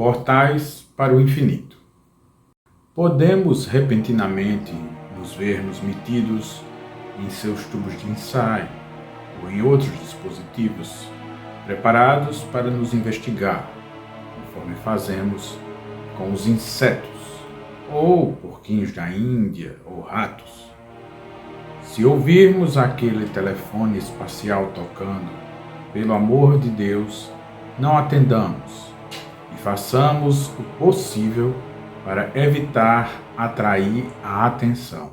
portais para o infinito. Podemos repentinamente nos vermos metidos em seus tubos de ensaio ou em outros dispositivos preparados para nos investigar, conforme fazemos com os insetos, ou porquinhos da Índia, ou ratos. Se ouvirmos aquele telefone espacial tocando, pelo amor de Deus, não atendamos e façamos o possível para evitar atrair a atenção.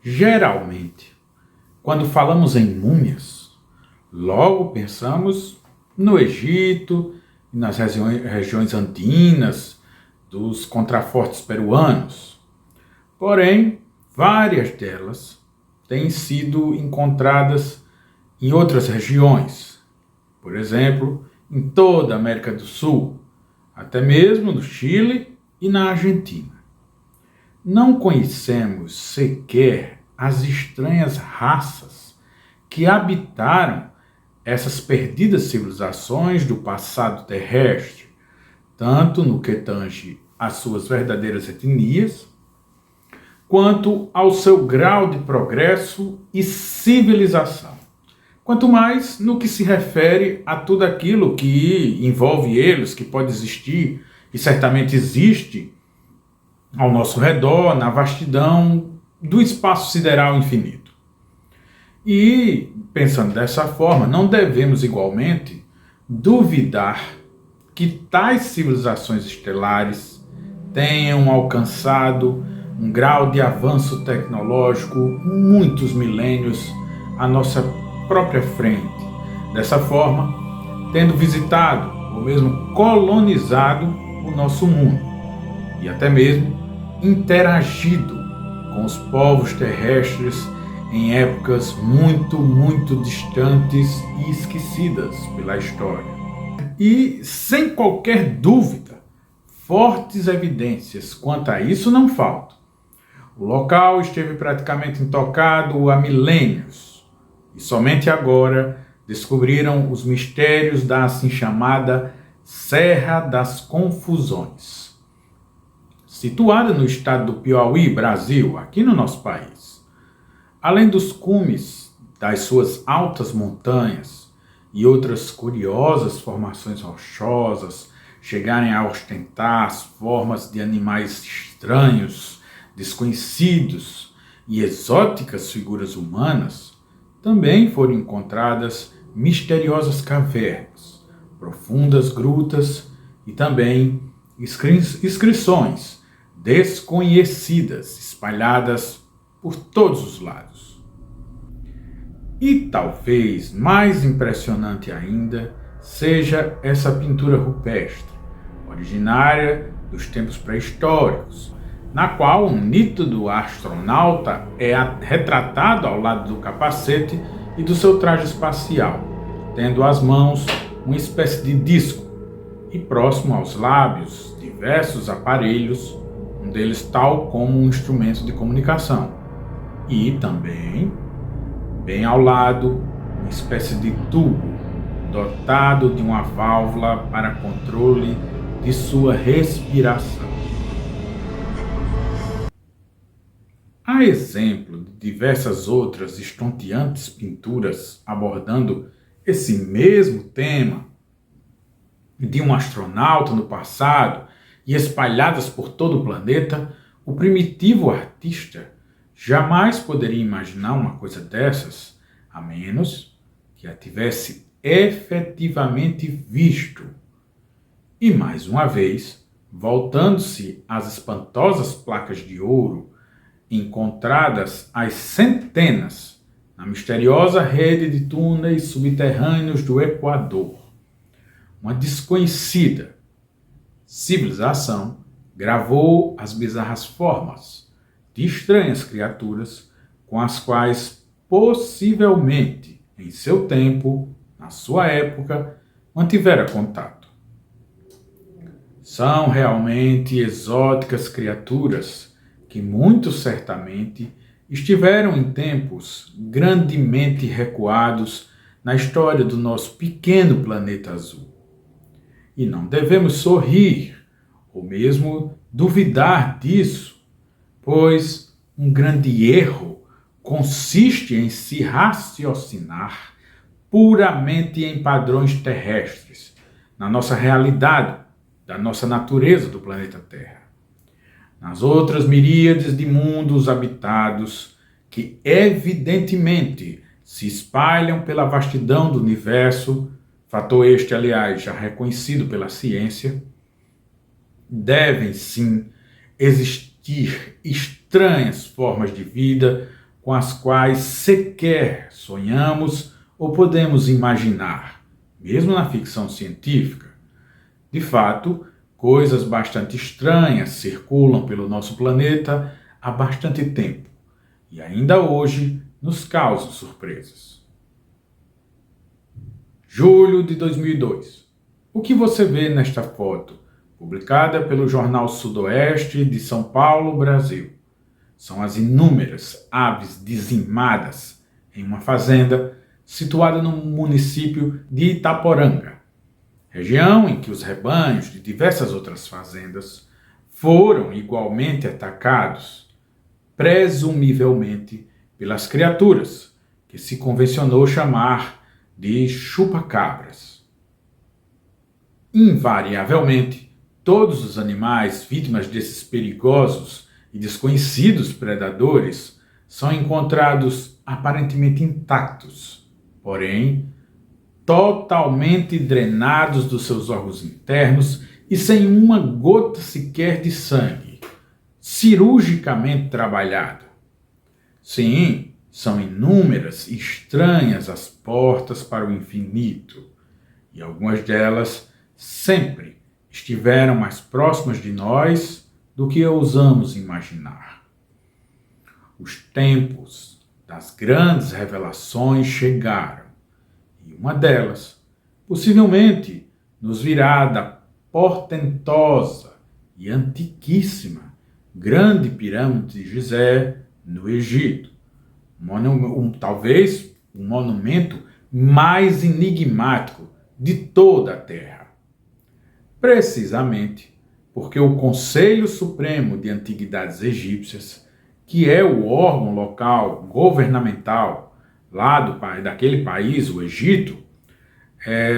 Geralmente, quando falamos em múmias, logo pensamos no Egito e nas regiões andinas dos contrafortes peruanos. Porém, várias delas têm sido encontradas em outras regiões, por exemplo, em toda a América do Sul, até mesmo no Chile e na Argentina. Não conhecemos sequer as estranhas raças que habitaram essas perdidas civilizações do passado terrestre, tanto no que tange às suas verdadeiras etnias, quanto ao seu grau de progresso e civilização. Quanto mais no que se refere a tudo aquilo que envolve eles, que pode existir e certamente existe ao nosso redor, na vastidão do espaço sideral infinito. E, pensando dessa forma, não devemos igualmente duvidar que tais civilizações estelares tenham alcançado um grau de avanço tecnológico muitos milênios à nossa própria frente. Dessa forma, tendo visitado ou mesmo colonizado o nosso mundo e até mesmo interagido com os povos terrestres em épocas muito distantes e esquecidas pela história. E, sem qualquer dúvida, fortes evidências quanto a isso não faltam. O local esteve praticamente intocado há milênios e somente agora descobriram os mistérios da assim chamada Serra das Confusões, situada no estado do Piauí, Brasil, aqui no nosso país. Além dos cumes das suas altas montanhas e outras curiosas formações rochosas chegarem a ostentar as formas de animais estranhos, desconhecidos e exóticas figuras humanas, também foram encontradas misteriosas cavernas, profundas grutas e também inscrições desconhecidas espalhadas por todos os lados. E talvez mais impressionante ainda seja essa pintura rupestre, originária dos tempos pré-históricos, na qual um nítido astronauta é retratado ao lado do capacete e do seu traje espacial, tendo às mãos uma espécie de disco e próximo aos lábios diversos aparelhos, um deles tal como um instrumento de comunicação, e também, bem ao lado, uma espécie de tubo dotado de uma válvula para controle de sua respiração. Há exemplo de diversas outras estonteantes pinturas abordando esse mesmo tema de um astronauta no passado e espalhadas por todo o planeta. O primitivo artista jamais poderia imaginar uma coisa dessas, a menos que a tivesse efetivamente visto. E mais uma vez, voltando-se às espantosas placas de ouro encontradas às centenas na misteriosa rede de túneis subterrâneos do Equador, uma desconhecida civilização gravou as bizarras formas de estranhas criaturas com as quais possivelmente em seu tempo, na sua época, mantivera contato. São realmente exóticas criaturas que muito certamente estiveram em tempos grandemente recuados na história do nosso pequeno planeta azul. E não devemos sorrir, ou mesmo duvidar disso, pois um grande erro consiste em se raciocinar puramente em padrões terrestres, na nossa realidade, da nossa natureza do planeta Terra. Nas outras miríades de mundos habitados, que evidentemente se espalham pela vastidão do universo, fator este, aliás, já reconhecido pela ciência, devem sim existir estranhas formas de vida com as quais sequer sonhamos ou podemos imaginar, mesmo na ficção científica. De fato, coisas bastante estranhas circulam pelo nosso planeta há bastante tempo e ainda hoje nos causam surpresas. Julho de 2002. O que você vê nesta foto, publicada pelo Jornal Sudoeste de São Paulo, Brasil? São as inúmeras aves dizimadas em uma fazenda situada no município de Itaporanga, região em que os rebanhos de diversas outras fazendas foram igualmente atacados, presumivelmente pelas criaturas que se convencionou chamar de chupa-cabras. Invariavelmente, todos os animais vítimas desses perigosos e desconhecidos predadores são encontrados aparentemente intactos, porém totalmente drenados dos seus órgãos internos e sem uma gota sequer de sangue, cirurgicamente trabalhado. Sim, são inúmeras e estranhas as portas para o infinito, e algumas delas sempre estiveram mais próximas de nós do que ousamos imaginar. Os tempos das grandes revelações chegaram, e uma delas, possivelmente, nos virá da portentosa e antiquíssima Grande Pirâmide de Gizé, no Egito. Talvez o monumento mais enigmático de toda a Terra. Precisamente porque o Conselho Supremo de Antiguidades Egípcias, que é o órgão local governamental lá daquele país, o Egito,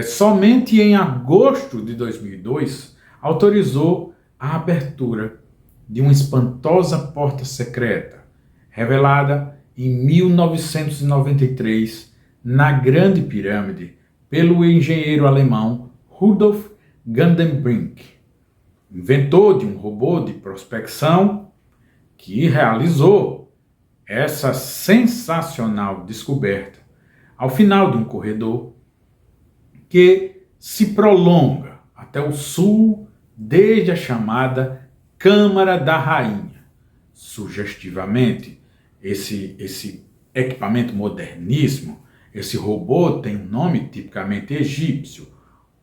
somente em agosto de 2002 autorizou a abertura de uma espantosa porta secreta, revelada em 1993 na Grande Pirâmide pelo engenheiro alemão Rudolf Gandenbrink, inventor de um robô de prospecção que realizou essa sensacional descoberta ao final de um corredor que se prolonga até o sul desde a chamada Câmara da Rainha. Sugestivamente, esse equipamento moderníssimo, esse robô tem um nome tipicamente egípcio,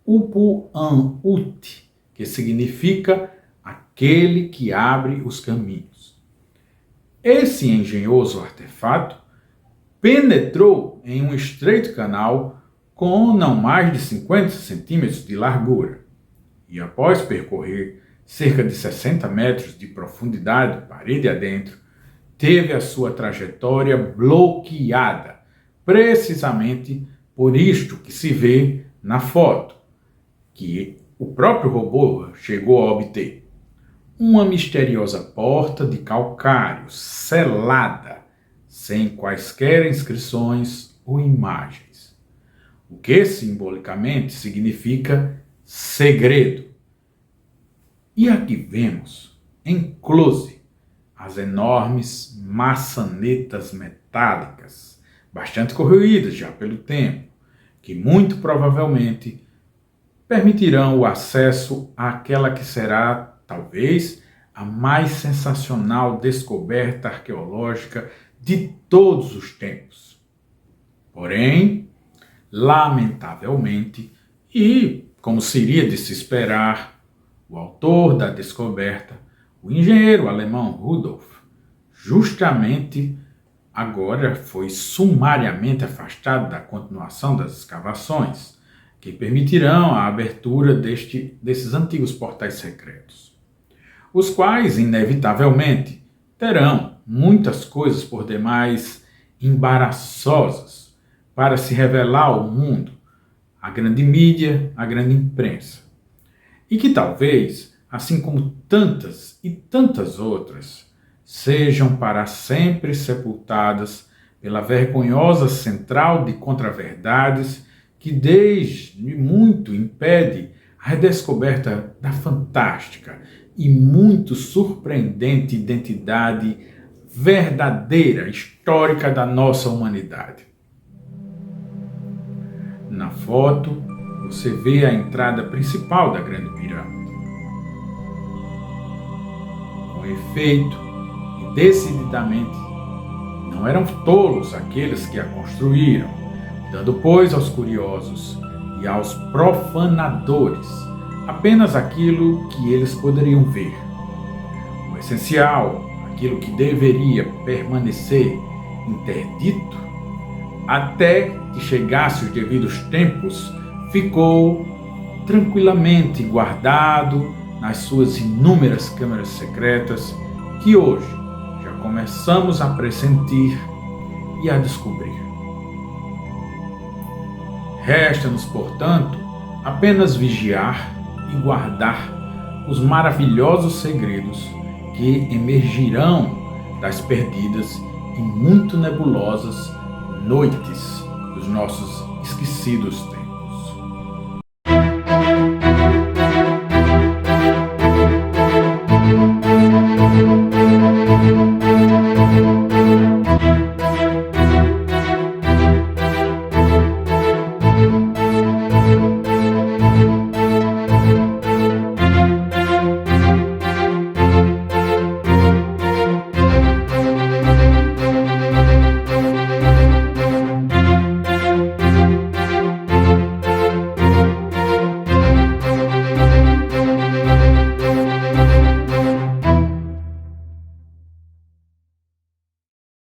Upu-an-Ut, que significa aquele que abre os caminhos. Esse engenhoso artefato penetrou em um estreito canal com não mais de 50 centímetros de largura e, após percorrer cerca de 60 metros de profundidade parede adentro, teve a sua trajetória bloqueada, precisamente por isto que se vê na foto, que o próprio robô chegou a obter. Uma misteriosa porta de calcário selada, sem quaisquer inscrições ou imagens, o que simbolicamente significa segredo. E aqui vemos, em close, as enormes maçanetas metálicas, bastante corroídas já pelo tempo, que muito provavelmente permitirão o acesso àquela que será, talvez, a mais sensacional descoberta arqueológica de todos os tempos. Porém, lamentavelmente, e como seria de se esperar, o autor da descoberta, o engenheiro alemão Rudolf, justamente agora foi sumariamente afastado da continuação das escavações, que permitirão a abertura desses antigos portais secretos, os quais, inevitavelmente, terão muitas coisas por demais embaraçosas para se revelar ao mundo, à grande mídia, à grande imprensa, e que talvez, assim como tantas e tantas outras, sejam para sempre sepultadas pela vergonhosa central de contraverdades que desde muito impede a redescoberta da fantástica e muito surpreendente identidade verdadeira, histórica da nossa humanidade. Na foto, você vê a entrada principal da Grande Pirâmide. Com efeito, e decididamente, não eram tolos aqueles que a construíram, dando, pois, aos curiosos e aos profanadores apenas aquilo que eles poderiam ver. O essencial, aquilo que deveria permanecer interdito, até que chegasse os devidos tempos, ficou tranquilamente guardado nas suas inúmeras câmeras secretas que hoje já começamos a pressentir e a descobrir. Resta-nos, portanto, apenas vigiar e guardar os maravilhosos segredos que emergirão das perdidas e muito nebulosas noites dos nossos esquecidos tempos.